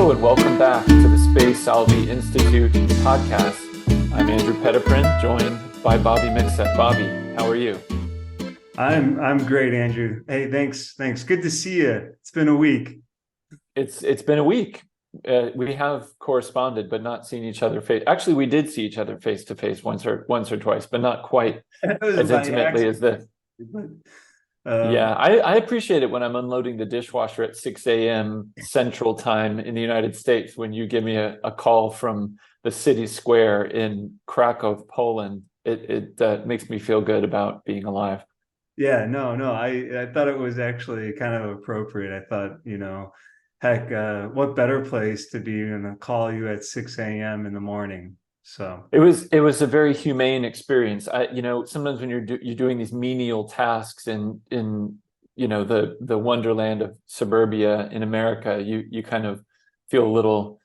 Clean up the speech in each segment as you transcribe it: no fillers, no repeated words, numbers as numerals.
Hello and welcome back to the Space Salvi Institute podcast. I'm Andrew Petiprin, joined by Bobby Mixet. Bobby, how are you? I'm great, Andrew. Hey, thanks. Good to see you. It's been a week. It's been a week. We have corresponded, but not seen each other face. Actually, we did see each other face to face once or twice, but not quite as intimately as this. Yeah, I appreciate it when I'm unloading the dishwasher at 6 a.m. Central Time in the United States, when you give me a call from the city square in Krakow, Poland. It makes me feel good about being alive. Yeah, no. I thought it was actually kind of appropriate. I thought, heck, what better place to be going to call you at 6 a.m. in the morning? So it was a very humane experience. Sometimes when you're doing these menial tasks in the wonderland of suburbia in America, you kind of feel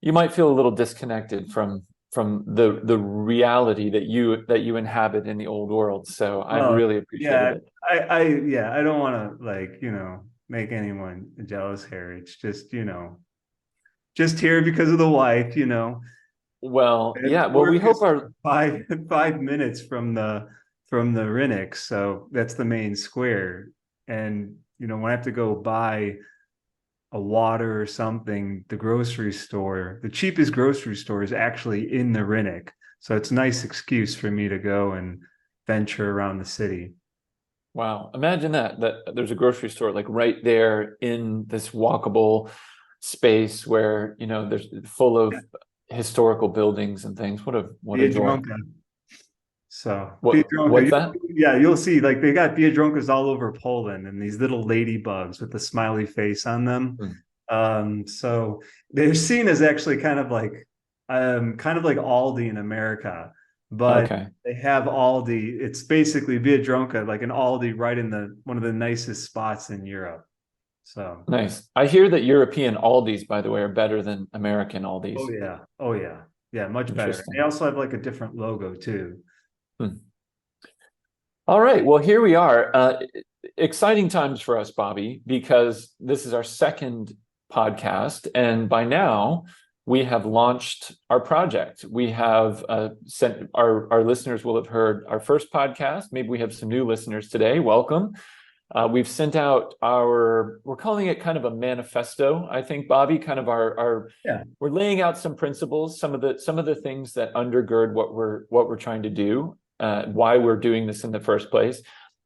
you might feel a little disconnected from the reality that you inhabit in the old world. So I really appreciated it. I don't want to make anyone jealous here. It's just just here because of the wife. Well, yeah. Well, we hope our 5 minutes from the Rinnick, so that's the main square. And when I have to go buy a water or something, the cheapest grocery store is actually in the Rinnick. So it's a nice excuse for me to go and venture around the city. Wow. Imagine that there's a grocery store like right there in this walkable space where, there's full of historical buildings and things. What a joy. So what's that? Yeah, you'll see like they got Biedronkas all over Poland and these little ladybugs with a smiley face on them. So they're seen as actually kind of like Aldi in America, but They have Aldi. It's basically Biedronka, like an Aldi right in one of the nicest spots in Europe. So nice. I hear that European Aldis, by the way, are better than American Aldis. Oh yeah, much better. They also have like a different logo too. All right. Well, here we are. Exciting times for us, Bobby, because this is our second podcast, and by now we have launched our project. We have sent our listeners will have heard our first podcast. Maybe we have some new listeners today. Welcome. We've sent out we're calling it kind of a manifesto, I think, Bobby, kind of we're laying out some principles, some of the things that undergird what we're trying to do, why we're doing this in the first place.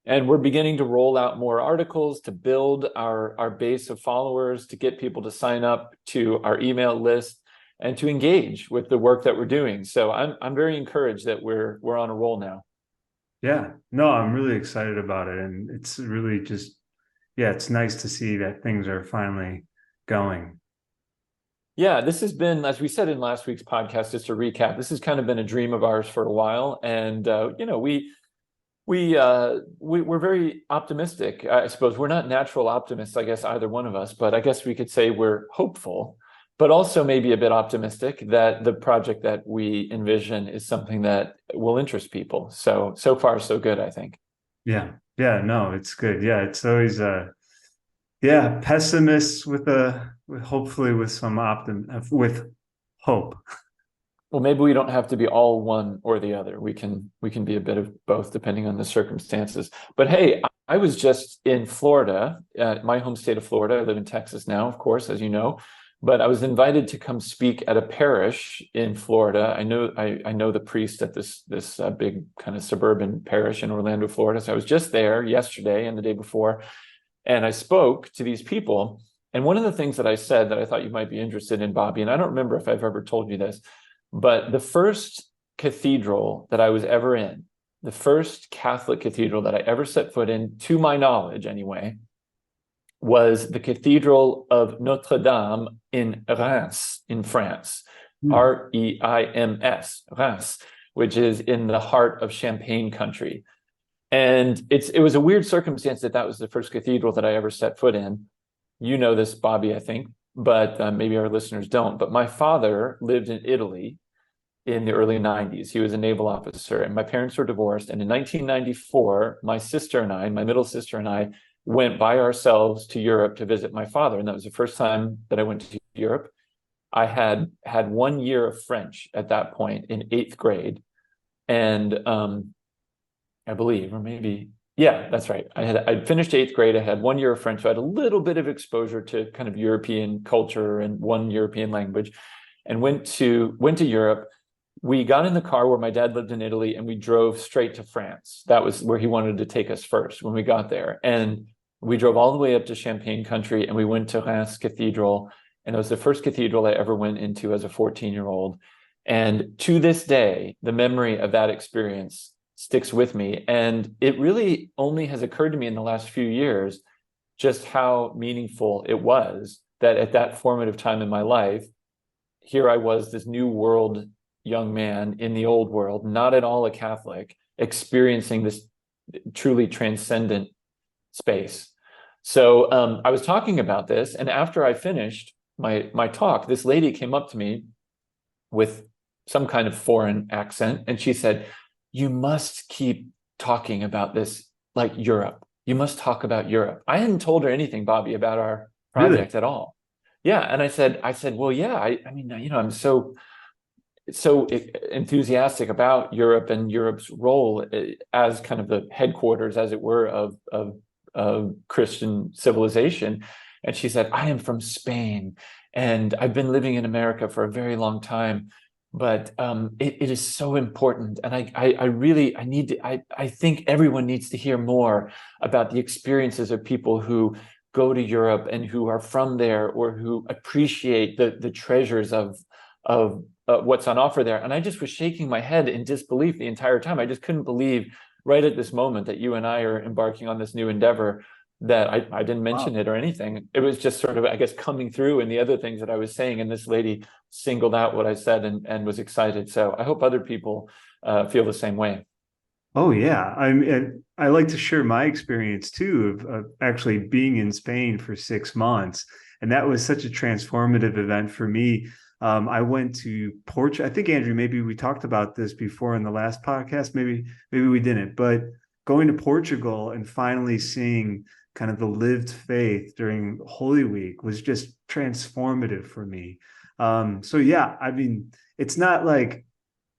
And we're beginning to roll out more articles to build our base of followers, to get people to sign up to our email list and to engage with the work that we're doing. So I'm very encouraged that we're on a roll now. Yeah, no, I'm really excited about it. And it's really just, it's nice to see that things are finally going. Yeah, this has been, as we said in last week's podcast, just to recap, this has kind of been a dream of ours for a while. And, we're very optimistic. I suppose we're not natural optimists, I guess, either one of us, but I guess we could say we're hopeful, but also maybe a bit optimistic that the project that we envision is something that will interest people. So far, so good, I think. Yeah, no, it's good. Yeah, it's always pessimists hopefully with some with hope. Well, maybe we don't have to be all one or the other. We can be a bit of both depending on the circumstances. But hey, I was just in Florida, my home state of Florida. I live in Texas now, of course, as you know. But I was invited to come speak at a parish in Florida. I know the priest at this big kind of suburban parish in Orlando, Florida. So I was just there yesterday and the day before, and I spoke to these people. And one of the things that I said that I thought you might be interested in, Bobby, and I don't remember if I've ever told you this, but the first cathedral that I was ever in, the first Catholic cathedral that I ever set foot in, to my knowledge anyway, was the Cathedral of Notre Dame in Reims, in France, Reims, Reims, which is in the heart of Champagne country. And it was a weird circumstance that was the first cathedral that I ever set foot in. You know this, Bobby, I think, but maybe our listeners don't. But my father lived in Italy in the early 90s. He was a naval officer, and my parents were divorced. And in 1994, my middle sister and I, went by ourselves to Europe to visit my father. And that was the first time that I went to Europe. I had 1 year of French at that point in 8th grade. And I believe, or maybe, yeah, that's right. I'd finished 8th grade. I had 1 year of French. So I had a little bit of exposure to kind of European culture and one European language, and went to Europe. We got in the car where my dad lived in Italy, and we drove straight to France. That was where he wanted to take us first when we got there. And we drove all the way up to Champagne country, and we went to Reims Cathedral. And it was the first cathedral I ever went into as a 14-year-old. And to this day, the memory of that experience sticks with me. And it really only has occurred to me in the last few years just how meaningful it was that at that formative time in my life, here I was, this new world young man in the old world, not at all a Catholic, experiencing this truly transcendent space. So I was talking about this, and after I finished my talk, this lady came up to me with some kind of foreign accent, and she said, "You must keep talking about this, like Europe. You must talk about Europe." I hadn't told her anything, Bobby, about our project at all. Yeah, and I said, well, yeah, I mean, I'm so enthusiastic about Europe and Europe's role as kind of the headquarters, as it were, of Christian civilization. And she said, "I am from Spain, and I've been living in America for a very long time, but it is so important, and I think everyone needs to hear more about the experiences of people who go to Europe and who are from there, or who appreciate the treasures of what's on offer there." And I just was shaking my head in disbelief the entire time. I just couldn't believe right at this moment that you and I are embarking on this new endeavor, that I didn't mention it or anything. It was just sort of, I guess, coming through in the other things that I was saying. And this lady singled out what I said and was excited. So I hope other people feel the same way. Oh yeah, I like to share my experience too of actually being in Spain for 6 months, and that was such a transformative event for me. I went to Portugal. I think, Andrew, maybe we talked about this before in the last podcast. Maybe we didn't. But going to Portugal and finally seeing kind of the lived faith during Holy Week was just transformative for me. So yeah, I mean, it's not like,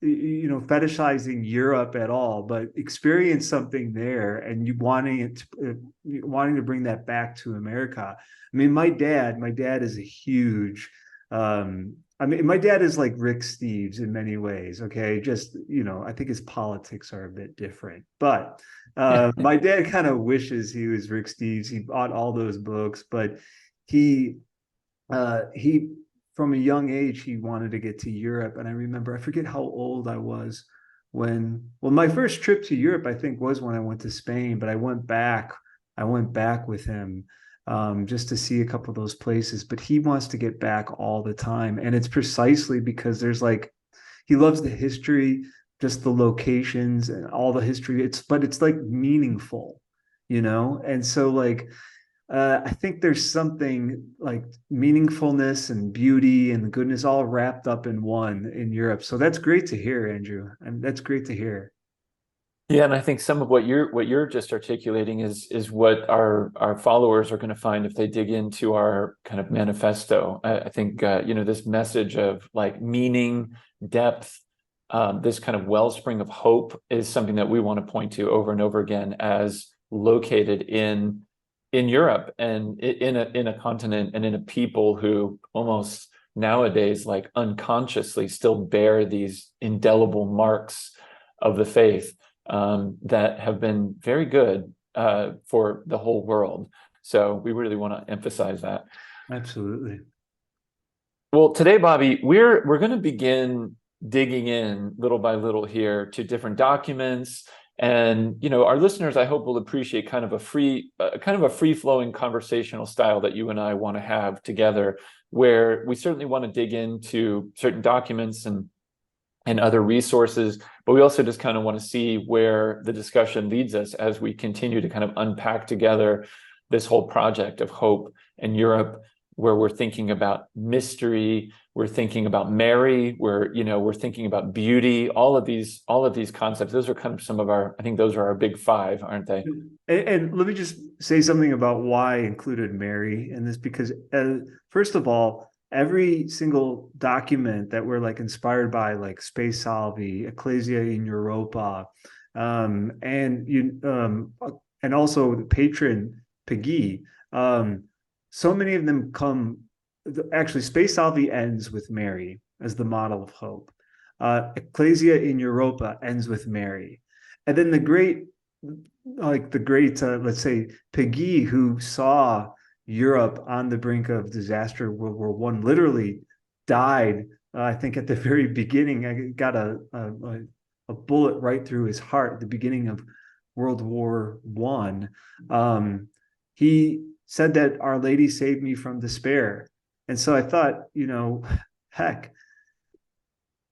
fetishizing Europe at all, but experience something there and you wanting to bring that back to America. I mean, my dad is a huge, my dad is like Rick Steves in many ways. Okay. Just, I think his politics are a bit different, but my dad kind of wishes he was Rick Steves. He bought all those books, but he from a young age, he wanted to get to Europe. And I remember, I forget how old I was my first trip to Europe, I think, was when I went to Spain, but I went back with him just to see a couple of those places. But he wants to get back all the time. And it's precisely because there's he loves the history, just the locations and all the history. But it's like meaningful, And so I think there's something like meaningfulness and beauty and goodness all wrapped up in one in Europe. So that's great to hear, Andrew. And that's great to hear. Yeah, and I think some of what you're just articulating is what our followers are going to find if they dig into our kind of manifesto. I think this message of like meaning, depth, this kind of wellspring of hope is something that we want to point to over and over again as located in Europe and in a continent and in a people who almost nowadays like unconsciously still bear these indelible marks of the faith that have been very good for the whole world. So we really want to emphasize that. Absolutely. Well, today, Bobby, we're going to begin digging in little by little here to different documents. And our listeners, I hope, will appreciate kind of a free-flowing conversational style that you and I want to have together, where we certainly want to dig into certain documents and other resources, but we also just kind of want to see where the discussion leads us as we continue to kind of unpack together this whole project of hope in Europe, where we're thinking about mystery, we're thinking about Mary, we're thinking about beauty, all of these concepts. Those are kind of some of I think those are our big five, aren't they? And let me just say something about why I included Mary in this, because first of all, every single document that we're like inspired by, like Spe Salvi, Ecclesia in Europa, and also the patron Peggy. So many of them come. Actually, Spe Salvi ends with Mary as the model of hope. Ecclesia in Europa ends with Mary, and then the great, let's say Peggy, who saw Europe on the brink of disaster, World War One, literally died. I think at the very beginning, I got a bullet right through his heart at the beginning of World War One. He said that Our Lady saved me from despair, and so I thought, heck.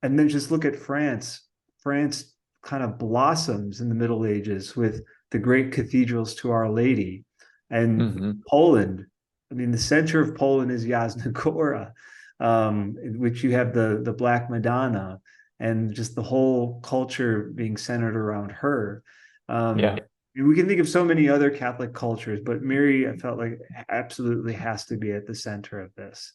And then just look at France. France kind of blossoms in the Middle Ages with the great cathedrals to Our Lady. And Poland, I mean, the center of Poland is Jasna Gora, in which you have the Black Madonna, and just the whole culture being centered around her. We can think of so many other Catholic cultures, but Mary, I felt like, absolutely has to be at the center of this.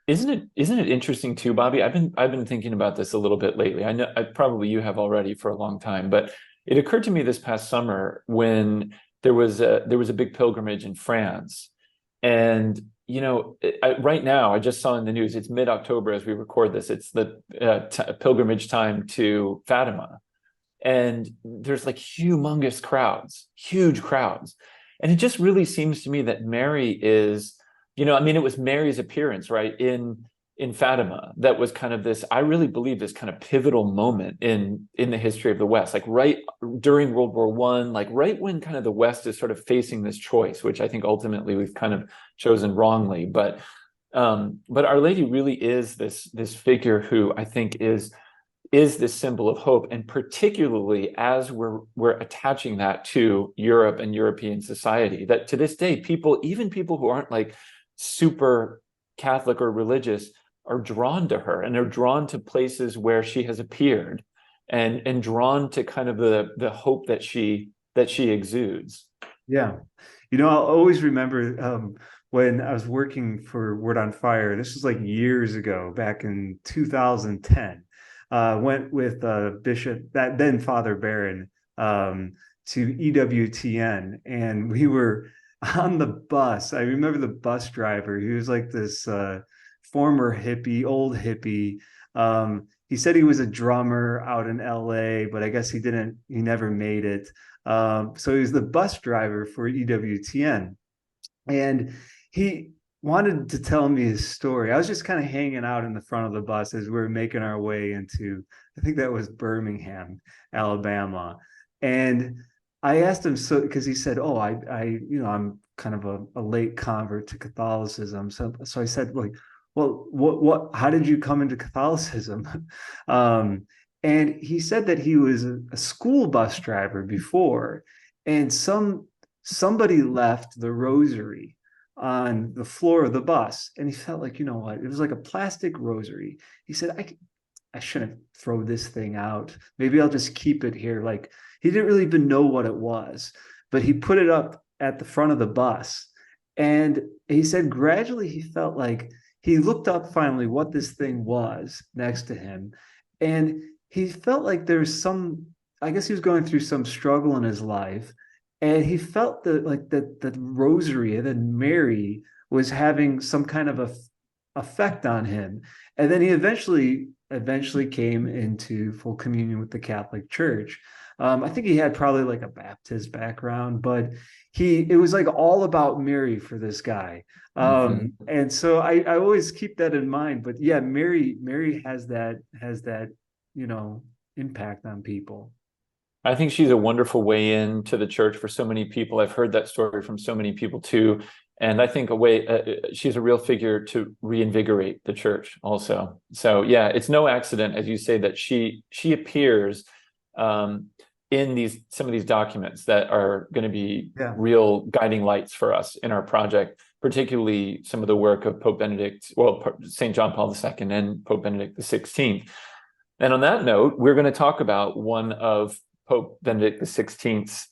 Isn't it interesting too, Bobby? I've been thinking about this a little bit lately. I know probably you have already for a long time, but it occurred to me this past summer when there was a big pilgrimage in France, and right now I just saw in the news, it's mid-October as we record this. It's the pilgrimage time to Fatima, and there's like huge crowds, and it just really seems to me that Mary is. It was Mary's appearance, right, in Fatima that was kind of this, I really believe, this kind of pivotal moment in the history of the West, like right during World War One, like right when kind of the West is sort of facing this choice, which I think ultimately we've kind of chosen wrongly. But Our Lady really is this figure who I think is this symbol of hope, and particularly as we're attaching that to Europe and European society, that to this day, even people who aren't like super Catholic or religious are drawn to her, and they're drawn to places where she has appeared, and drawn to kind of the hope that she exudes. Yeah. I'll always remember when I was working for Word on Fire, this was like years ago, back in 2010, went with Bishop, then Father Barron, to EWTN, and we were on the bus. I remember the bus driver. He was like this former hippie, old hippie. He said he was a drummer out in LA, but I guess he never made it. So he was the bus driver for EWTN. And he wanted to tell me his story. I was just kind of hanging out in the front of the bus as we were making our way into, I think that was Birmingham, Alabama. And I asked him, so because he said, "Oh, I'm kind of a late convert to Catholicism." So I said, like, "Well, what? How did you come into Catholicism?" And he said that he was a school bus driver before, and somebody left the rosary on the floor of the bus, and he felt like, it was like a plastic rosary. He said, I shouldn't throw this thing out. Maybe I'll just keep it here. Like, he didn't really even know what it was, but he put it up at the front of the bus. And he said gradually he felt like he looked up finally what this thing was next to him. And he felt like there's I guess he was going through some struggle in his life. And he felt that rosary and then Mary was having some kind of effect on him. And then he eventually came into full communion with the Catholic Church. I think he had probably like a Baptist background, but it was like all about Mary for this guy. And so I always keep that in mind. But yeah, Mary has that impact on people. I think she's a wonderful way into the church for so many people. I've heard that story from so many people too. And I think she's a real figure to reinvigorate the church also. So yeah, it's no accident, as you say, that she appears in some of these documents that are going to be real guiding lights for us in our project, particularly some of the work of St. John Paul II and Pope Benedict XVI. And on that note, we're going to talk about one of Pope Benedict XVI's,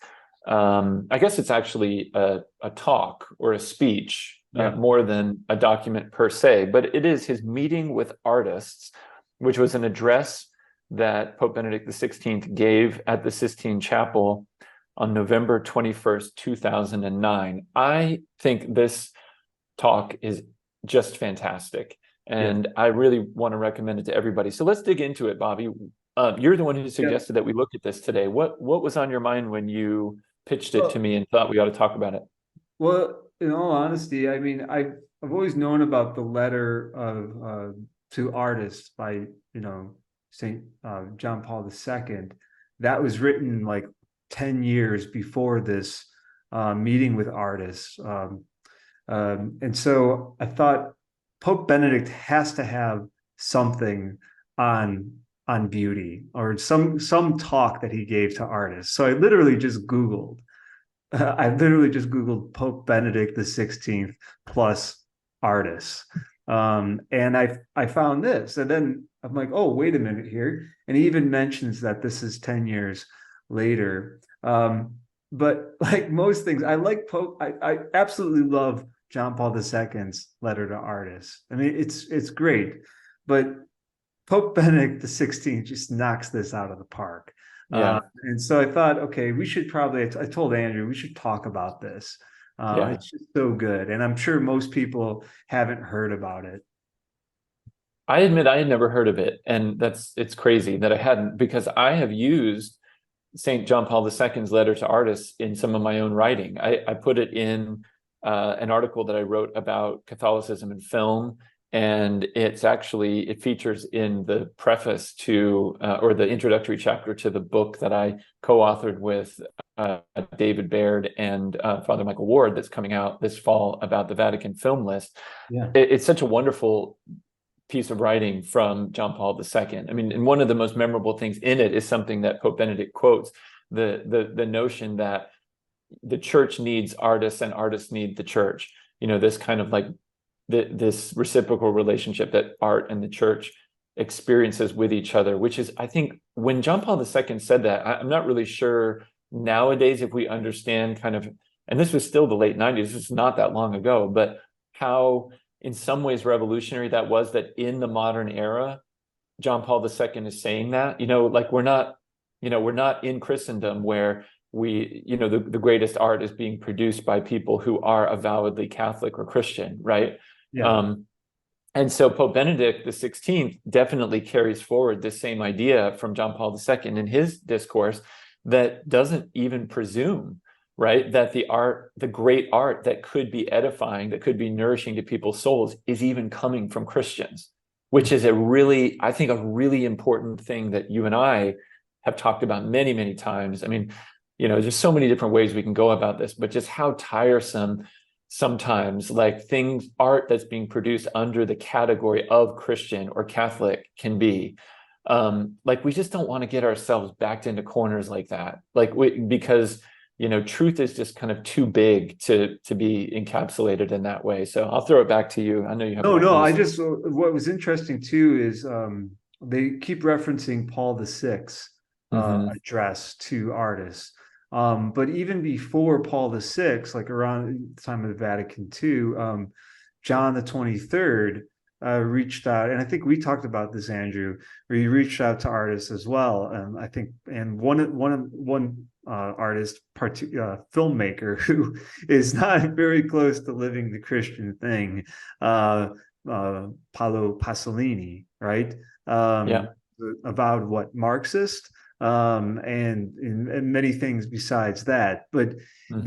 I guess it's actually a talk or a speech Yeah. more than a document per se, but it is his meeting with artists, which was an address that Pope Benedict XVI gave at the Sistine Chapel on November 21st, 2009. I think this talk is just fantastic, Yeah. and I really want to recommend it to everybody. So let's dig into it, Bobby. You're the one who Yeah. suggested that we look at this today. What was on your mind when you pitched it to Well, me and thought we ought to talk about it? well, in all honesty, I mean, I've always known about the letter of to artists by, Saint John Paul II. That was written like 10 years before this meeting with artists. And so I thought Pope Benedict has to have something on beauty, or some talk that he gave to artists. So I literally just Googled Pope Benedict XVI plus artists. And I found this, and then I'm like, oh, wait a minute here. And he even mentions that this is 10 years later. But like most things, I like Pope. I absolutely love John Paul II's letter to artists. I mean, it's great, but Pope Benedict XVI just knocks this out of the park. Yeah, And so I thought, okay, we should probably, I told Andrew, we should talk about this. yeah. It's just so good. And I'm sure most people haven't heard about it. I admit I had never heard of it, and it's crazy that I hadn't, because I have used St. John Paul II's letter to artists in some of my own writing. I put it in an article that I wrote about Catholicism and film, and it features in the preface to or the introductory chapter to the book that I co-authored with David Baird and Father Michael Ward, that's coming out this fall, about the Vatican film list. Yeah. It's such a wonderful piece of writing from John Paul II. I mean, and one of the most memorable things in it is something that Pope Benedict quotes, the notion that the church needs artists and artists need the church. This kind of like this reciprocal relationship that art and the church experiences with each other, which is, I think, when John Paul II said that, I'm not really sure nowadays if we understand kind of, and this was still the late 90s, this is not that long ago, but how in some ways revolutionary that was, that in the modern era, John Paul II is saying that, like we're not in Christendom where the greatest art is being produced by people who are avowedly Catholic or Christian, right? Yeah. And so Pope Benedict XVI definitely carries forward this same idea from John Paul II in his discourse, that doesn't even presume, right, that the great art that could be edifying, that could be nourishing to people's souls, is even coming from Christians, which is I think a really important thing that you and I have talked about many, many times. I mean, there's so many different ways we can go about this, but just how tiresome sometimes art that's being produced under the category of Christian or Catholic can be. We just don't want to get ourselves backed into corners like that, because truth is just kind of too big to be encapsulated in that way. So I'll throw it back to you. I know you have. No. What was interesting too is they keep referencing Paul VI address to artists. But even before Paul VI, like around the time of the Vatican II, John the 23rd reached out, and I think we talked about this, Andrew, where he reached out to artists as well. I think, and one artist, filmmaker who is not very close to living the Christian thing, Paolo Pasolini, right? Avowed Marxist. And many things besides that, but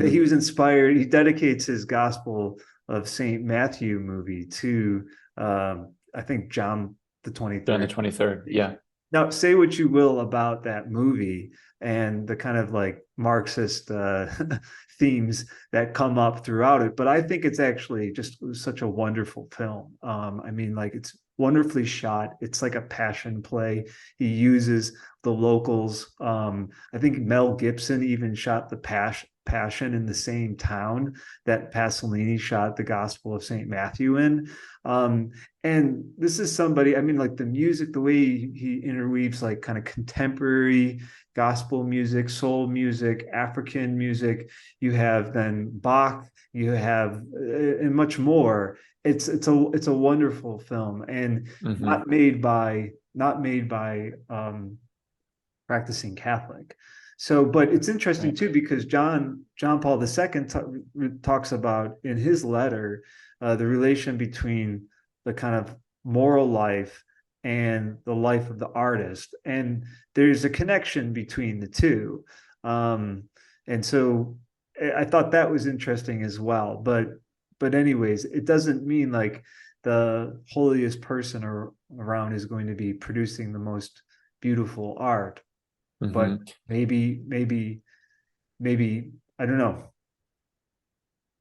he was inspired. He dedicates his Gospel of Saint Matthew movie to I think John the 23rd. John the 23rd, yeah. Now, say what you will about that movie and the kind of like Marxist themes that come up throughout it, but I think it's actually just such a wonderful film. I mean, like, it's wonderfully shot. It's like a passion play. He uses the locals. I think Mel Gibson even shot the Passion in the same town that Pasolini shot the Gospel of St. Matthew in. And this is somebody, I mean, like the music, the way he interweaves like kind of contemporary gospel music, soul music, African music. You have then Bach, you have and much more. It's a wonderful film, and not made by practicing Catholic. So, but it's interesting too, because John Paul II talks about in his letter the relation between the kind of moral life and the life of the artist, and there's a connection between the two. And so I thought that was interesting as well. But anyways, it doesn't mean like the holiest person around is going to be producing the most beautiful art. But maybe I don't know.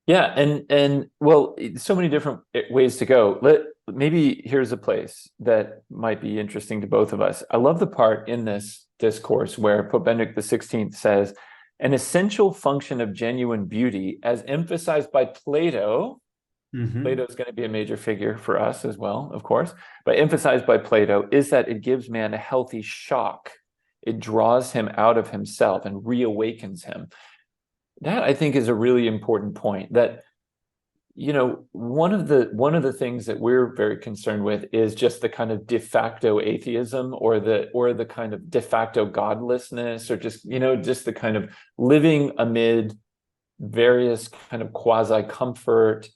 Yeah, and well, so many different ways to go. Maybe here's a place that might be interesting to both of us. I love the part in this discourse where Pope Benedict XVI says, an essential function of genuine beauty, as emphasized by Plato. Plato is going to be a major figure for us as well, of course, but emphasized by Plato, is that it gives man a healthy shock. It draws him out of himself and reawakens him. That, I think, is a really important point, that, you know, one of the things that we're very concerned with is just the kind of de facto atheism, or the kind of de facto godlessness, or just, you know, just the kind of living amid various kind of quasi comfort,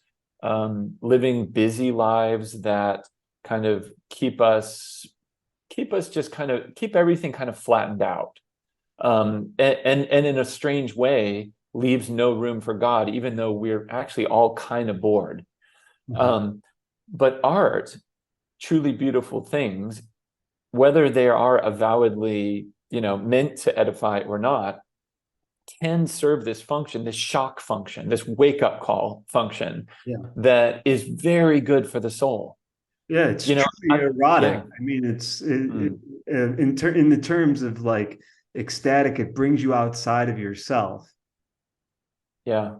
living busy lives that kind of keep everything kind of flattened out, and in a strange way leaves no room for God, even though we're actually all kind of bored. But art, truly beautiful things, whether they are avowedly, you know, meant to edify or not, can serve this function, this shock function, this wake-up call function, that is very good for the soul. Yeah, it's truly erotic. Yeah. I mean, it's in the terms of like ecstatic, it brings you outside of yourself. Yeah,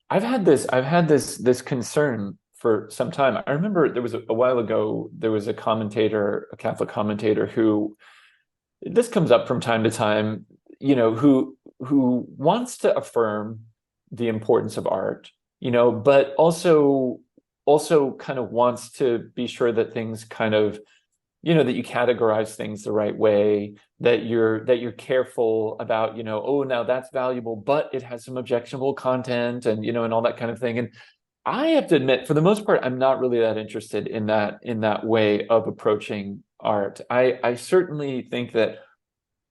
I've had this concern for some time. I remember there was a while ago, there was a Catholic commentator who, this comes up from time to time, you know, who wants to affirm the importance of art, you know, but also kind of wants to be sure that things kind of, you know, that you categorize things the right way, that you're careful about, you know, oh, now that's valuable, but it has some objectionable content, and, you know, and all that kind of thing. And I have to admit, for the most part, I'm not really that interested in that way of approaching art. I certainly think that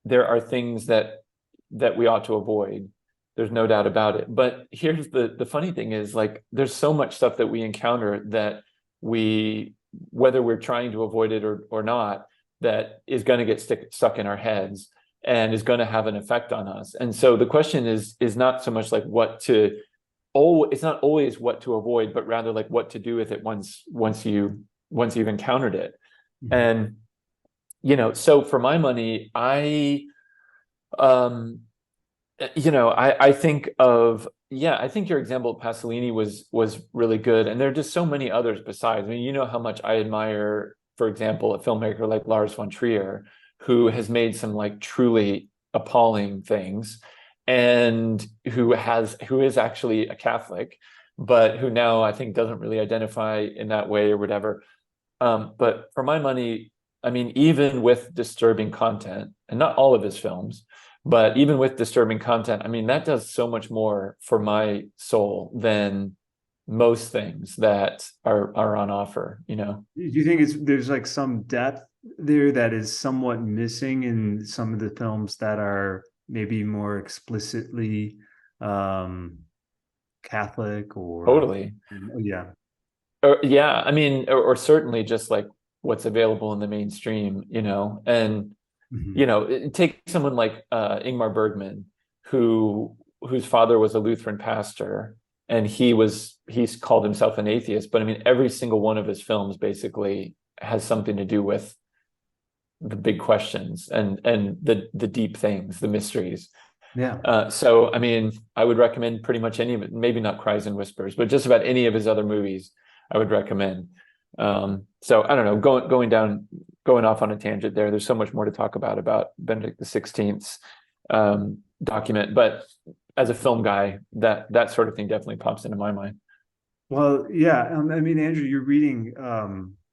there are things that we ought to avoid. There's no doubt about it. But here's the funny thing is, like, there's so much stuff that we encounter that whether we're trying to avoid it or not, that is going to get stuck in our heads and is going to have an effect on us. And so the question is not so much like it's not always what to avoid, but rather like what to do with it once you've encountered it. And, you know, so for my money, I think your example of Pasolini was really good, and there are just so many others besides. I mean, you know how much I admire, for example, a filmmaker like Lars von Trier, who has made some like truly appalling things, and who is actually a Catholic, but who now I think doesn't really identify in that way or whatever. But for my money, I mean, even with disturbing content, and not all of his films, but even with disturbing content, I mean, that does so much more for my soul than most things that are on offer, you know? Do you think there's like some depth there that is somewhat missing in some of the films that are maybe more explicitly Catholic or Totally. Yeah. Yeah, I mean, or certainly just like what's available in the mainstream, you know? And you know, take someone like Ingmar Bergman, whose father was a Lutheran pastor, and he's called himself an atheist, but I mean, every single one of his films basically has something to do with the big questions and the deep things, the mysteries. Yeah. So, I mean, I would recommend pretty much any of it, maybe not Cries and Whispers, but just about any of his other movies, I would recommend. So I don't know, going off on a tangent there. There's so much more to talk about Benedict XVI's document, but as a film guy, that sort of thing definitely pops into my mind. Well, yeah. I mean, Andrew, you're reading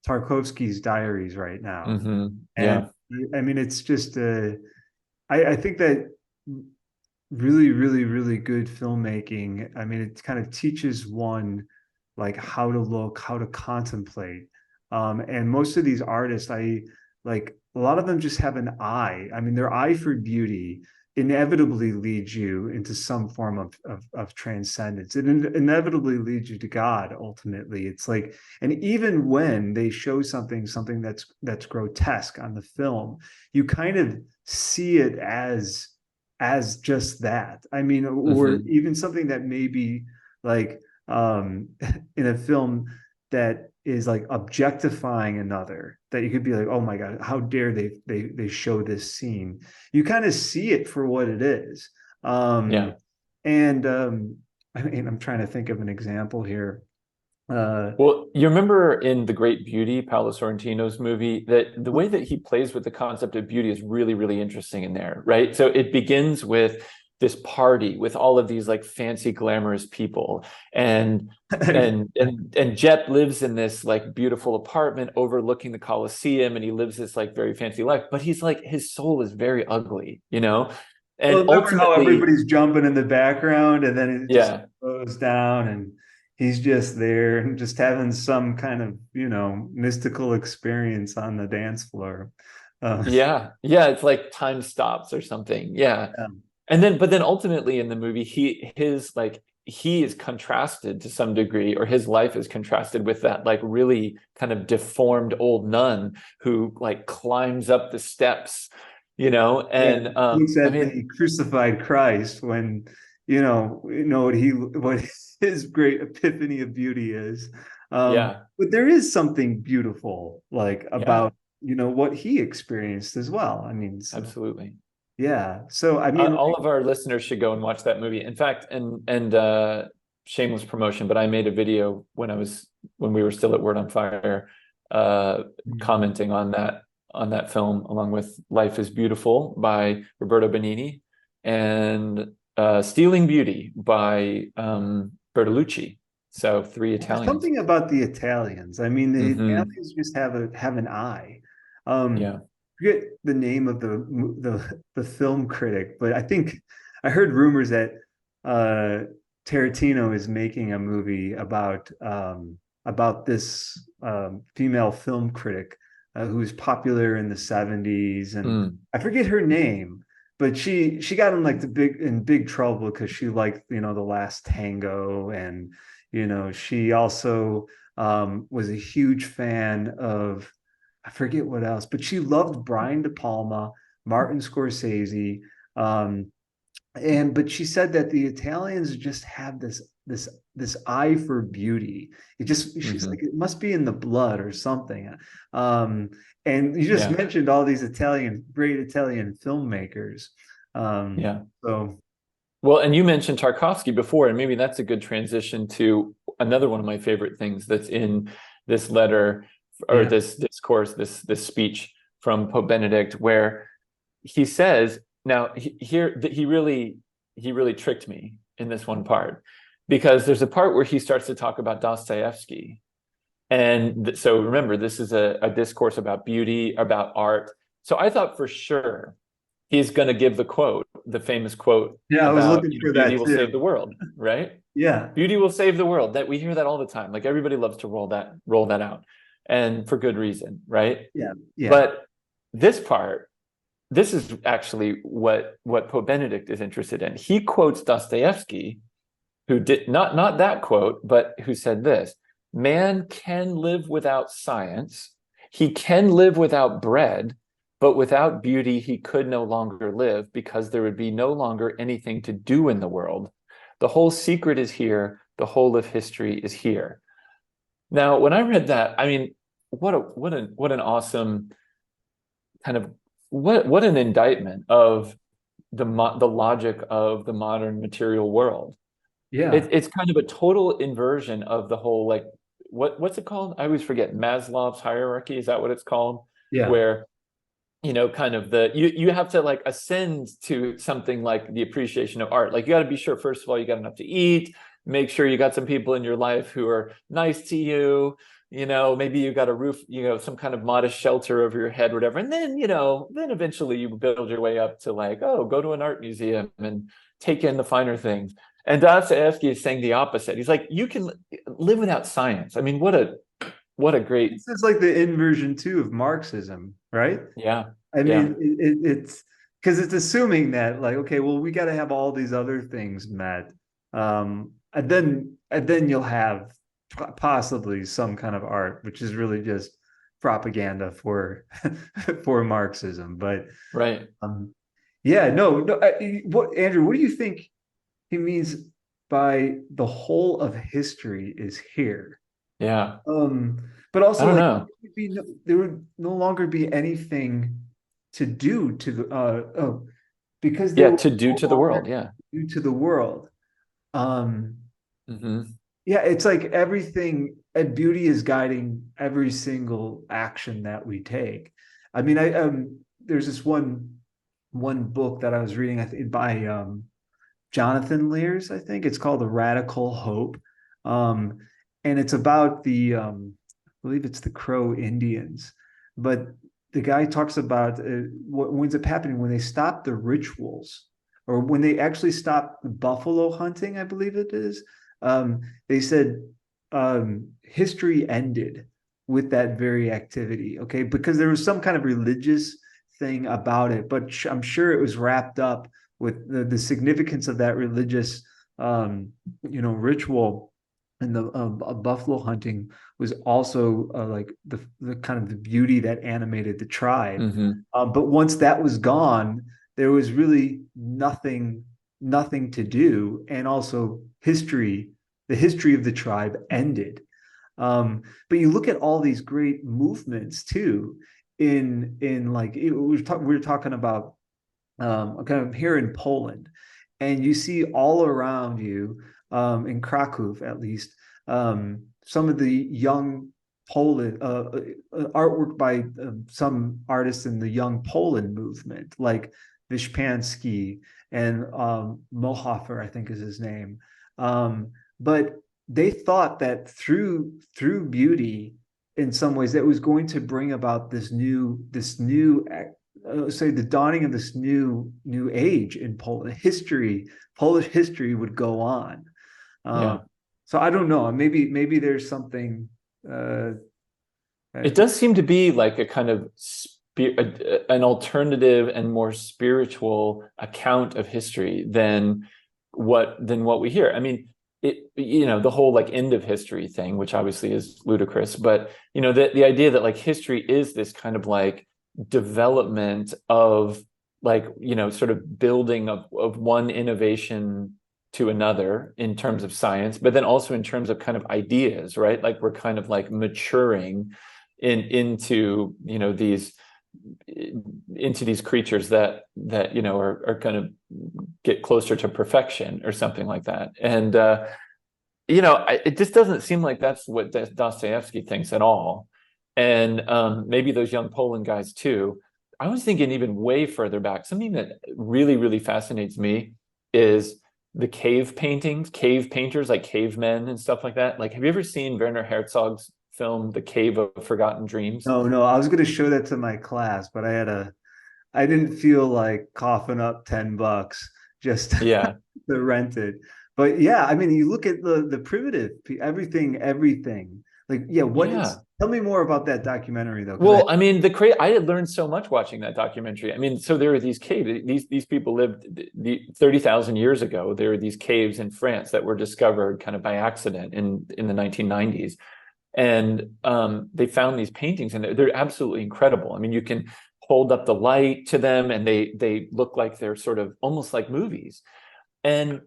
Tarkovsky's diaries right now. And Yeah. I mean, it's just I think that really, really, really good filmmaking. I mean, it kind of teaches one like how to look, how to contemplate. And most of these artists, I like a lot of them just have an eye. I mean, their eye for beauty inevitably leads you into some form of transcendence. It inevitably leads you to God ultimately. It's like, and even when they show something that's grotesque on the film, you kind of see it as just that. I mean, or even something that may be like in a film that is like objectifying another, that you could be like, oh my God, how dare they show this scene. You kind of see it for what it is. Yeah. And I mean, I'm trying to think of an example here. Well, you remember in The Great Beauty, Paolo Sorrentino's movie, that the way that he plays with the concept of beauty is really, really interesting in there, right? So it begins with this party with all of these like fancy, glamorous people, and Jep lives in this like beautiful apartment overlooking the Colosseum, and he lives this like very fancy life, but he's like, his soul is very ugly, you know? And well, remember how ultimately, everybody's jumping in the background and then it just yeah. goes down and he's just there and just having some kind of, mystical experience on the dance floor. Yeah. Yeah. It's like time stops or something. Yeah. Yeah. But then ultimately in the movie, he is contrasted to some degree, or his life is contrasted with that like really kind of deformed old nun who like climbs up the steps, and Looks I at mean, the crucified Christ when what his great epiphany of beauty is. yeah, But there is something beautiful like yeah, about what he experienced as well. I mean, so, absolutely. yeah. So I mean, All of our listeners should go and watch that movie. In fact, and shameless promotion, but I made a video when we were still at Word on Fire, commenting on that film, along with Life is Beautiful by Roberto Benigni and Stealing Beauty by Bertolucci. So three Italians. something about the Italians. I mean, the Hmm. Italians just have an eye. Yeah. Forget the name of the film critic, but I think I heard rumors that Tarantino is making a movie about this female film critic who was popular in the 70s, and Mm. I forget her name, but she got in like in big trouble because she liked The Last Tango, and she also was a huge fan of, I forget what else, but she loved Brian De Palma, Martin Scorsese, but she said that the Italians just have this eye for beauty. She's like, Hmm. it must be in the blood or something. And you just Yeah. mentioned all these great Italian filmmakers. Yeah. So Well, and you mentioned Tarkovsky before, and maybe that's a good transition to another one of my favorite things that's in this letter, or yeah, this discourse, this speech from Pope Benedict, where he says, now he really tricked me in this one part, because there's a part where he starts to talk about Dostoevsky. And so remember, this is a discourse about beauty, about art. So I thought for sure he's going to give the famous quote yeah, I was about, looking for beauty that will too. save the world, right? Yeah, Beauty will save the world. That we hear that all the time. Like everybody loves to roll that out, and for good reason, right? yeah, yeah. But this part, this is actually what Pope Benedict is interested in. He quotes Dostoevsky, who did not that quote, but who said this: "Man can live without science. He can live without bread, but without beauty, he could no longer live, because there would be no longer anything to do in the world. The whole secret is here. The whole of history is here." Now, when I read that, I mean, what an awesome kind of, what an indictment of the logic of the modern material world. Yeah. It's kind of a total inversion of the whole, like, what's it called? I always forget. Maslow's hierarchy, is that what it's called? Yeah. Where, kind of you have to like ascend to something like the appreciation of art. Like, you got to be sure, first of all, you got enough to eat, make sure you got some people in your life who are nice to you, maybe you got a roof, some kind of modest shelter over your head, whatever. And then, then eventually you build your way up to like, oh, go to an art museum and take in the finer things. And Dostoevsky is saying the opposite. He's like, you can live without science. I mean, what a great. This is like the inversion too of Marxism, right? Yeah. I Yeah. mean, it's because it's assuming that, like, okay, well, we got to have all these other things met, and then you'll have possibly some kind of art, which is really just propaganda for for Marxism. But Right. yeah, no. What, Andrew? What do you think he means by the whole of history is here? Yeah. But I also, don't like, know. there would no longer be anything to do to the because there Yeah. was To do no to the world. longer Yeah. due to the world. Um, Hmm. yeah, it's like everything, and beauty is guiding every single action that we take. I mean, I there's this one book that I was reading, I think, by Jonathan Lears, I think it's called The Radical Hope. Um, and it's about I believe it's the Crow Indians. But the guy talks about what ends up happening when they stop the rituals, or when they actually stop buffalo hunting, I believe it is. They said history ended with that very activity, okay? Because there was some kind of religious thing about it, but I'm sure it was wrapped up with the significance of that religious ritual. And the buffalo hunting was also like the kind of the beauty that animated the tribe. Hmm. But once that was gone, there was really nothing to do, and also the history of the tribe ended. But you look at all these great movements too, in like we were talking about kind of here in Poland, and you see all around you, in Krakow at least, some of the young Poland artwork by some artists in the young Poland movement, like Wyszpański and Mohofer, I think is his name. But they thought that through beauty, in some ways, that was going to bring about this new say the dawning of this new age in Poland. Polish history would go on. Yeah. So I don't know. Maybe there's something. It does seem to be like a kind of an alternative and more spiritual account of history than what we hear. I mean, the whole like end of history thing, which obviously is ludicrous, but the idea that like history is this kind of like development of like sort of building of one innovation to another in terms of science, but then also in terms of kind of ideas, right? Like we're kind of like maturing into these creatures that are going to get closer to perfection or something like that. And it just doesn't seem like that's what Dostoevsky thinks at all. And maybe those young Poland guys too. I was thinking even way further back. Something that really, really fascinates me is the cave painters, like cavemen and stuff like that. Like, have you ever seen Werner Herzog's film, The Cave of Forgotten Dreams? No, I was going to show that to my class, but I didn't feel like coughing up $10 just Yeah. to rent it. But yeah, I mean, you look at the primitive everything. Like, yeah, Yeah. tell me more about that documentary though. Well, I mean, I had learned so much watching that documentary. I mean, so there are these caves. These people lived 30,000 years ago. There are these caves in France that were discovered kind of by accident in the 1990s, and they found these paintings, and they're absolutely incredible. I mean, you can hold up the light to them, and they look like they're sort of almost like movies. And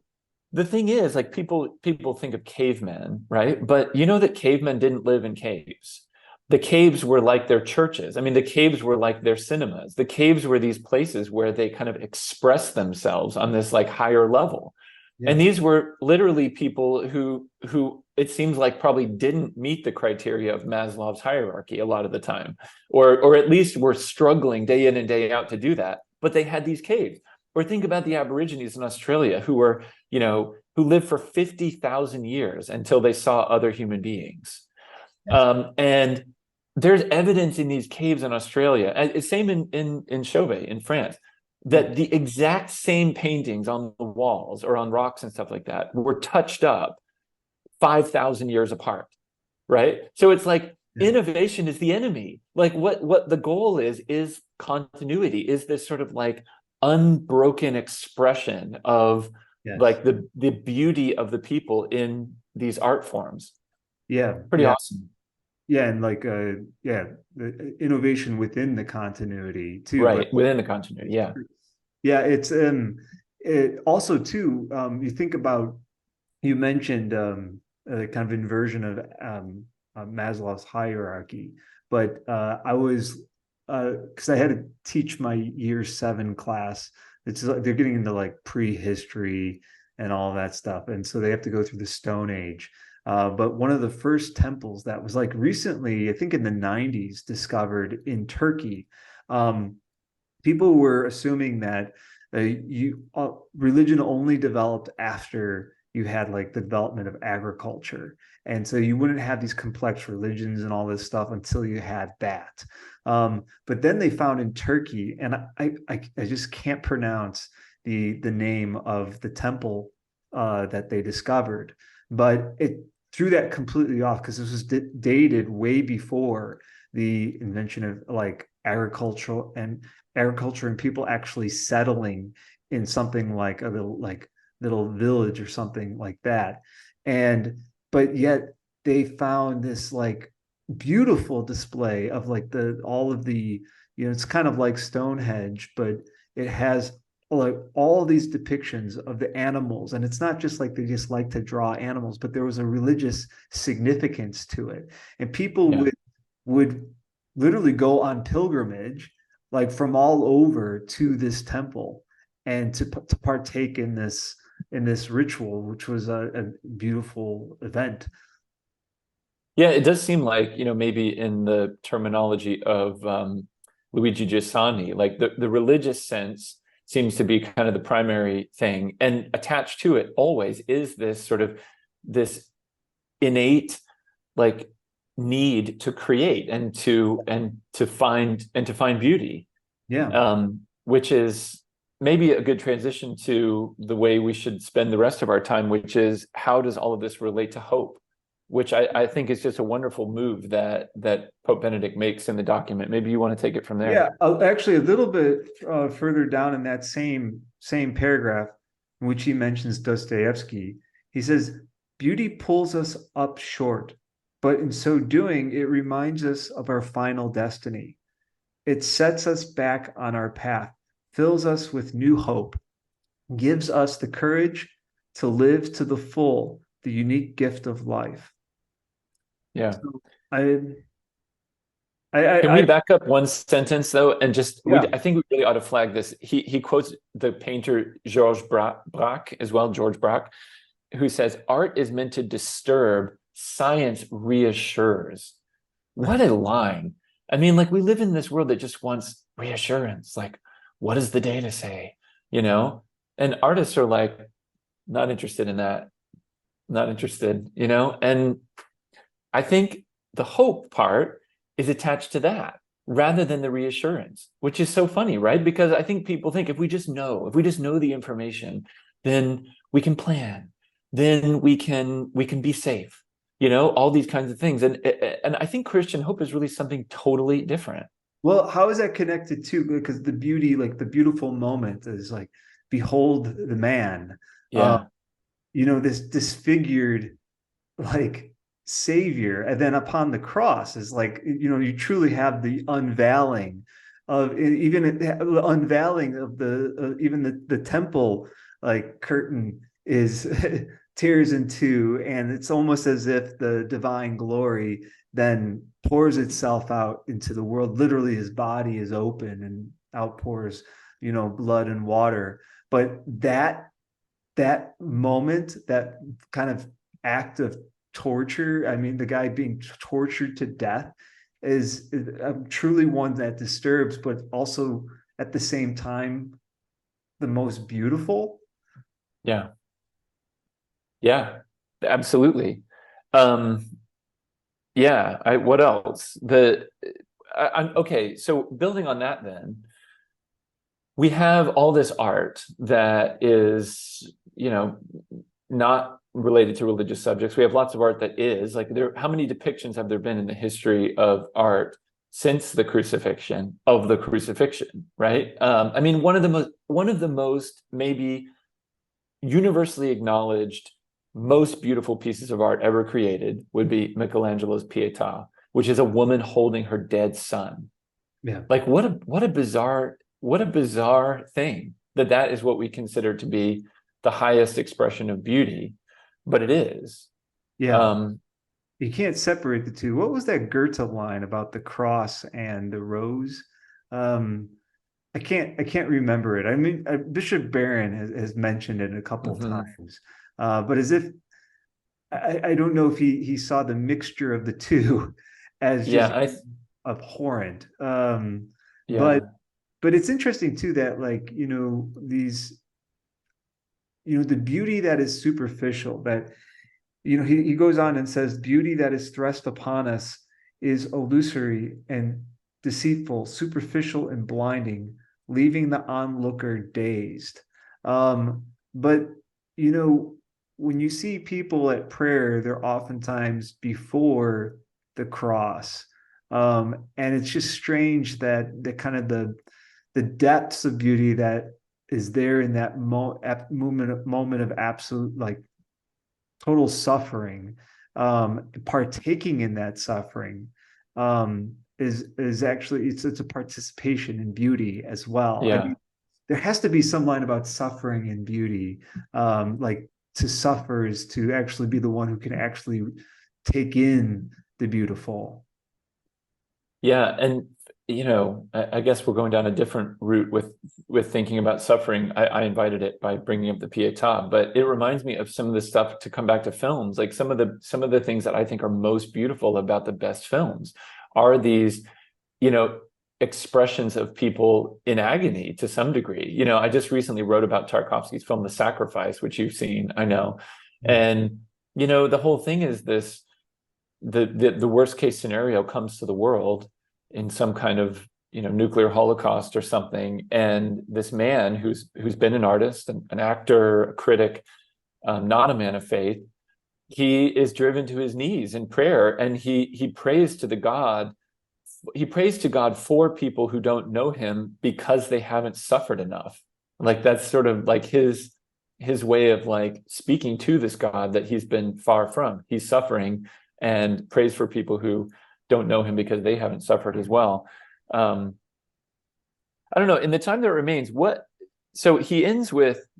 the thing is, like people think of cavemen, right? But you know that cavemen didn't live in caves. the caves were like their churches. I mean, the caves were like their cinemas. The caves were these places where they kind of express themselves on this like higher level. And Yes. these were literally people who it seems like probably didn't meet the criteria of Maslow's hierarchy a lot of the time, or at least were struggling day in and day out to do that. But they had these caves. Or think about the Aborigines in Australia who were, who lived for 50,000 years until they saw other human beings. Yes. And there's evidence in these caves in Australia, same in Chauvet in France, that the exact same paintings on the walls or on rocks and stuff like that were touched up 5,000 years apart, right? So it's like innovation is the enemy. Like what the goal is continuity, is this sort of like unbroken expression of like the beauty of the people in these art forms. Pretty awesome. Yeah, and like the innovation within the continuity too. Right, within the continuity, yeah. Yeah, it's it also too, you think about, you mentioned a kind of inversion of Maslow's hierarchy, but I was because I had to teach my year 7 class. It's like they're getting into like prehistory and all that stuff, and so they have to go through the Stone Age. But one of the first temples that was like recently, I think in the 90s, discovered in Turkey. People were assuming that religion only developed after you had like the development of agriculture. And so you wouldn't have these complex religions and all this stuff until you had that. But then they found in Turkey, and I just can't pronounce the name of the temple that they discovered, but it threw that completely off because this was dated way before the invention of like agriculture and people actually settling in something like a little village or something like that. But yet they found this like beautiful display of like all of the, it's kind of like Stonehenge, but it has like all these depictions of the animals, and it's not just like they just like to draw animals, but there was a religious significance to it, and people would literally go on pilgrimage like from all over to this temple and to partake in this ritual, which was a beautiful event. Yeah, it does seem like, maybe in the terminology of Luigi Giussani, like the religious sense seems to be kind of the primary thing, and attached to it always is this sort of this innate like need to create and to find beauty, which is maybe a good transition to the way we should spend the rest of our time, which is how does all of this relate to hope, which I think is just a wonderful move that Pope Benedict makes in the document. Maybe you want to take it from there. Yeah, actually, a little bit further down in that same paragraph, in which he mentions Dostoevsky, he says, "Beauty pulls us up short, but in so doing, it reminds us of our final destiny. It sets us back on our path, fills us with new hope, gives us the courage to live to the full the unique gift of life." Yeah. So Can we back up one sentence though, and just I think we really ought to flag this. He quotes the painter Georges Braque as well, George Braque, who says, "Art is meant to disturb, science reassures." What a line. I mean, like, we live in this world that just wants reassurance. Like, what does the data say? And artists are like, not interested in that, not interested, and I think the hope part is attached to that rather than the reassurance, which is so funny, right? Because I think people think if we just know the information, then we can plan, then we can be safe, all these kinds of things. And I think Christian hope is really something totally different. Well, how is that connected to? Because the beauty, like the beautiful moment is like, behold the man, this disfigured like savior, and then upon the cross is like, you truly have the unveiling of even the unveiling of even the temple like curtain is tears in two, and it's almost as if the divine glory then pours itself out into the world. Literally, his body is open and outpours, blood and water. But that moment, that kind of act of torture, I mean, the guy being tortured to death is truly one that disturbs, but also at the same time, the most beautiful. Yeah. Yeah, absolutely. Yeah, what else? Okay, so building on that then, we have all this art that is, not related to religious subjects. We have lots of art that is like how many depictions have there been in the history of art since the crucifixion of the crucifixion, right? I mean, one of the most maybe universally acknowledged most beautiful pieces of art ever created would be Michelangelo's Pietà, which is a woman holding her dead son. Yeah. Like what a bizarre thing that is what we consider to be the highest expression of beauty, but it is. Yeah. You can't separate the two. What was that Goethe line about the cross and the rose? I can't remember it. I mean, Bishop Barron has mentioned it a couple times, but as if I don't know if he saw the mixture of the two as just abhorrent. But it's interesting too that these the beauty that is superficial, that he goes on and says beauty that is thrust upon us is illusory and deceitful, superficial and blinding, leaving the onlooker dazed. But when you see people at prayer, they're oftentimes before the cross. And it's just strange that the kind of the depths of beauty that is there in that moment of absolute, like, total suffering, partaking in that suffering, is actually it's a participation in beauty as well. Yeah. I mean, there has to be some line about suffering and beauty, like to suffer is to actually be the one who can actually take in the beautiful. Yeah, and I guess we're going down a different route with thinking about suffering. I invited it by bringing up the Pietà, but it reminds me of some of the stuff, to come back to films, like some of the things that I think are most beautiful about the best films are these, expressions of people in agony to some degree. I just recently wrote about Tarkovsky's film The Sacrifice, which you've seen, I know. And the whole thing is this: the worst case scenario comes to the world in some kind of nuclear holocaust or something, and this man who's been an artist, an actor, a critic, not a man of faith, he is driven to his knees in prayer, and he prays to God for people who don't know him because they haven't suffered enough. Like, that's sort of like his way of like speaking to this God that he's been far from. He's suffering and prays for people who don't know him because they haven't suffered as well. I don't know, in the time that remains, so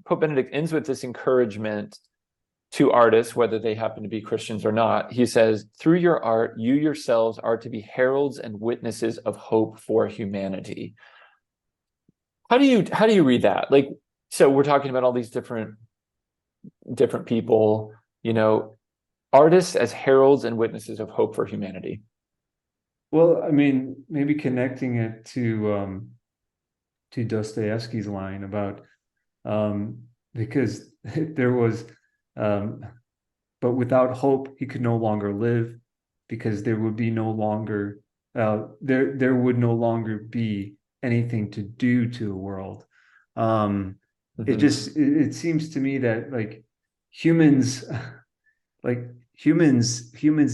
Pope Benedict ends with this encouragement to artists, whether they happen to be Christians or not. He says, through your art, you yourselves are to be heralds and witnesses of hope for humanity. How do you read that? Like, so we're talking about all these different people, artists as heralds and witnesses of hope for humanity. Well, I mean, maybe connecting it to Dostoevsky's line about because there was but without hope he could no longer live, because there would be no longer there would no longer be anything to do to the world. It seems to me that like humans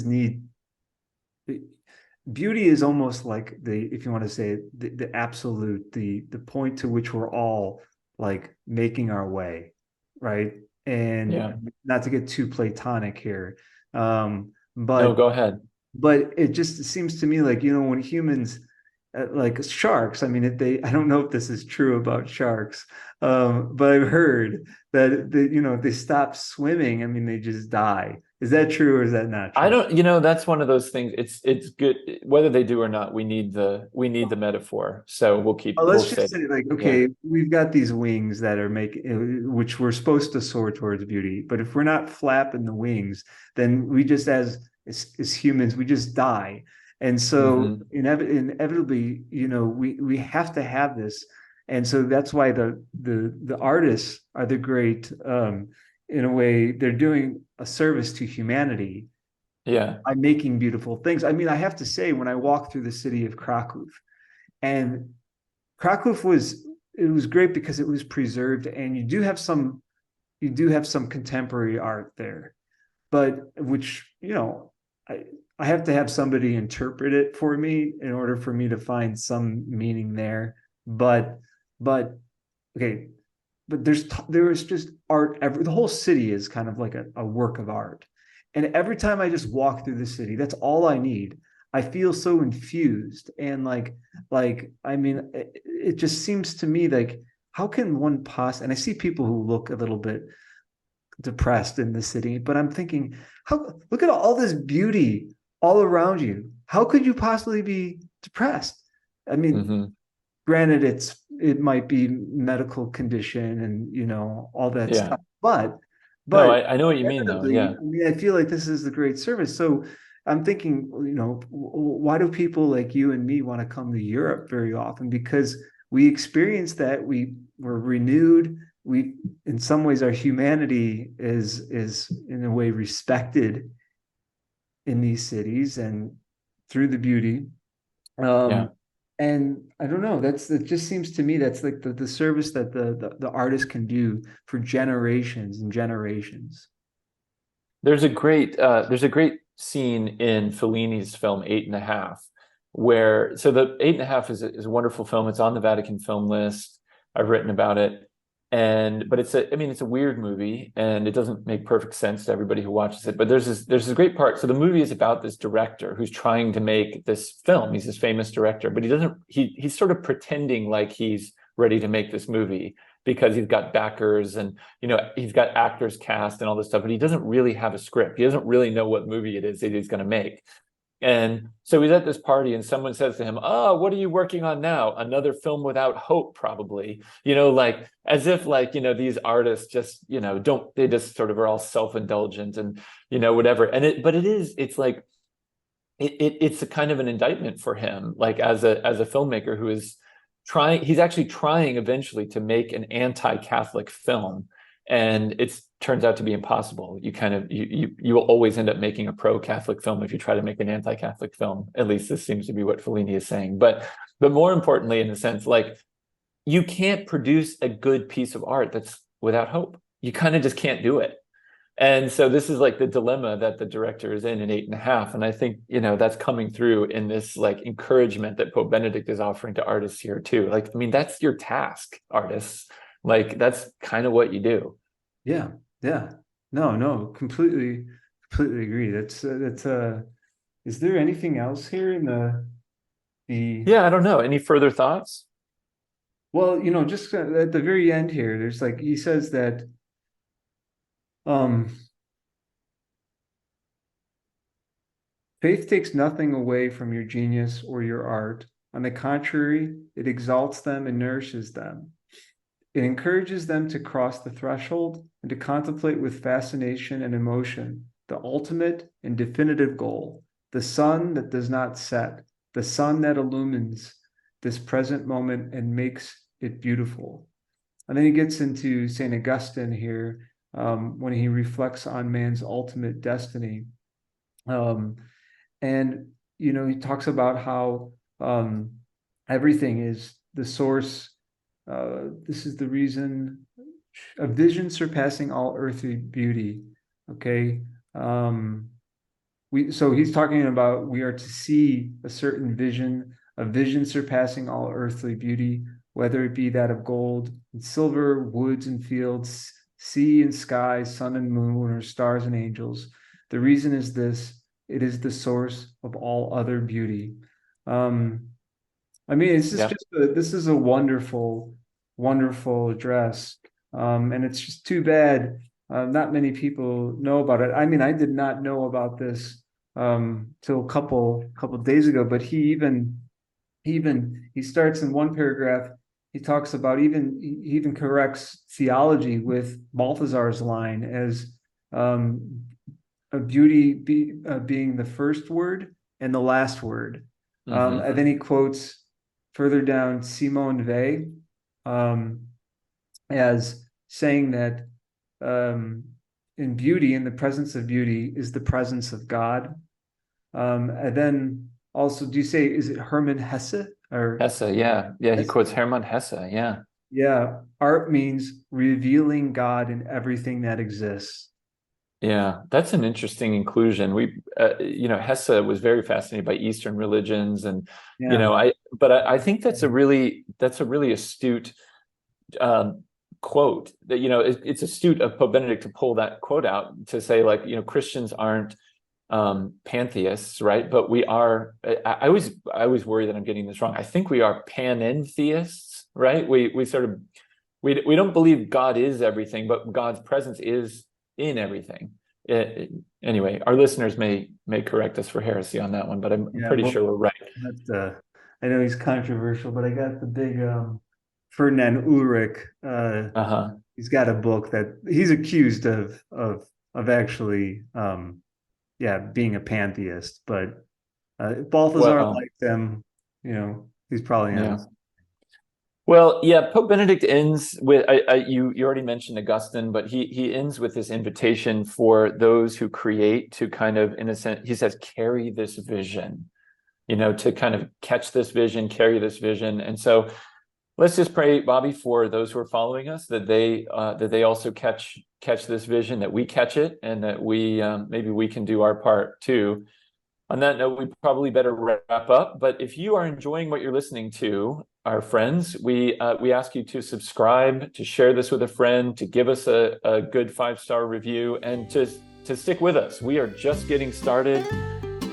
need beauty is almost like if you want to say the absolute, the point to which we're all like making our way, right? And not to get too Platonic here, but no, go ahead. But it just seems to me like, when humans, like sharks, I mean, I don't know if this is true about sharks, but I've heard that if they stop swimming, I mean, they just die. Is that true or is that not I true? don't, that's one of those things. It's good whether they do or not. We need the metaphor. So Oh, we'll let's say just that. say, like, Yeah. okay, we've got these wings that are which we're supposed to soar towards beauty. But if we're not flapping the wings, then we just, as humans, we just die. And so, Hmm. inevitably, we have to have this. And so that's why the artists are the great, in a way, they're doing a service to humanity Yeah. by making beautiful things. I mean, I have to say, when I walk through the city of Krakow, and Krakow was great because it was preserved, and you do have some contemporary art there, but which, I have to have somebody interpret it for me in order for me to find some meaning there. But but okay, but there is just art. The whole city is kind of like a work of art, and every time I just walk through the city, that's all I need. I feel so infused, and I mean, it just seems to me like, how can one and I see people who look a little bit depressed in the city, but I'm thinking, how look at all this beauty all around you. How could you possibly be depressed? I mean, Hmm. granted, it might be medical condition and all that Yeah. stuff, but No, but I know what you mean though. inevitably, Yeah. I mean, I feel like this is the great service. So I'm thinking, why do people like you and me want to come to Europe very often? Because we experience that we're renewed. We, in some ways, our humanity is in a way respected in these cities and through the beauty. Yeah. Um, and I don't know, it just seems to me that's like the service that the artist can do for generations and generations. There's a great scene in Fellini's film Eight and a Half, where so the Eight and a Half is a wonderful film. It's on the Vatican film list. I've written about it. But it's a weird movie and it doesn't make perfect sense to everybody who watches it. But there's this great part. So the movie is about this director who's trying to make this film. He's this famous director, but he's sort of pretending like he's ready to make this movie because he's got backers and he's got actors cast and all this stuff, but he doesn't really have a script. He doesn't really know what movie it is that he's going to make. And so he's at this party and someone says to him, "Oh, what are you working on now? Another film without hope, probably." Like as if like, these artists just, don't, they just sort of are all self-indulgent and, whatever. But it's like, it's a kind of an indictment for him, like as a filmmaker who is he's actually trying eventually to make an anti-Catholic film, and it turns out to be impossible. You will always end up making a pro-Catholic film if you try to make an anti-Catholic film. At least this seems to be what Fellini is saying. But more importantly, in a sense, like you can't produce a good piece of art that's without hope. You kind of just can't do it. And so this is like the dilemma that the director is in Eight and a Half. And I think, that's coming through in this like encouragement that Pope Benedict is offering to artists here too. Like, I mean, that's your task, artists. Like that's kind of what you do. Yeah, yeah. No, completely agree. Is there anything else here in the Yeah, I don't know. Any further thoughts? well, just at the very end here, there's like he says that um faith takes nothing away from your genius or your art. On the contrary, it exalts them and nourishes them. It encourages them to cross the threshold and to contemplate with fascination and emotion the ultimate and definitive goal, the sun that does not set, the sun that illumines this present moment and makes it beautiful. And then he gets into St. Augustine here, when he reflects on man's ultimate destiny. Um, and he talks about how everything is the source. This is the reason, a vision surpassing all earthly beauty. Okay. So he's talking about we are to see a certain vision, a vision surpassing all earthly beauty, whether it be that of gold and silver, woods and fields, sea and sky, sun and moon, or stars and angels. The reason is this: it is the source of all other beauty. Um, I mean, Yeah. this is a wonderful, wonderful address. And it's just too bad. not many people know about it. I mean, I did not know about this till a couple days ago, but he starts in one paragraph. He talks about he even corrects theology with Balthazar's line as a beauty being the first word and the last word. And then he quotes further down Simone Weil as saying that in beauty, in the presence of beauty, is the presence of God. And then also, do you say, is it Hermann Hesse? Or Hesse, yeah. He quotes Hermann Hesse, yeah. Yeah, art means revealing God in everything that exists. Yeah, that's an interesting inclusion. Hesse was very fascinated by Eastern religions, and I think that's a really astute quote. That it's astute of Pope Benedict to pull that quote out to say, like, Christians aren't pantheists, right? But we are. I always worry that I'm getting this wrong. I think we are panentheists, right? We don't believe God is everything, but God's presence is in everything. Anyway, our listeners may correct us for heresy on that one, but I'm pretty sure we're right. I know he's controversial, but I got the big Ferdinand Ulrich. He's got a book that he's accused of actually being a pantheist, but Balthazar liked them. He's probably on. Well, yeah, Pope Benedict ends with, you already mentioned Augustine, but he ends with this invitation for those who create to kind of, in a sense, he says, carry this vision, to kind of catch this vision, carry this vision. And so let's just pray, Bobby, for those who are following us, that they also catch this vision, that we catch it, and that we maybe we can do our part too. On that note, we probably better wrap up. But if you are enjoying what you're listening to, our friends, we ask you to subscribe, to share this with a friend, to give us a good 5-star review, and to stick with us. We are just getting started,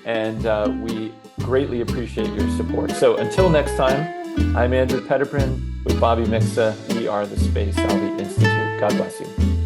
and we greatly appreciate your support. So until next time, I'm Andrew Petiprin with Bobby Mixa. We are the Space Salvi Institute. God bless you.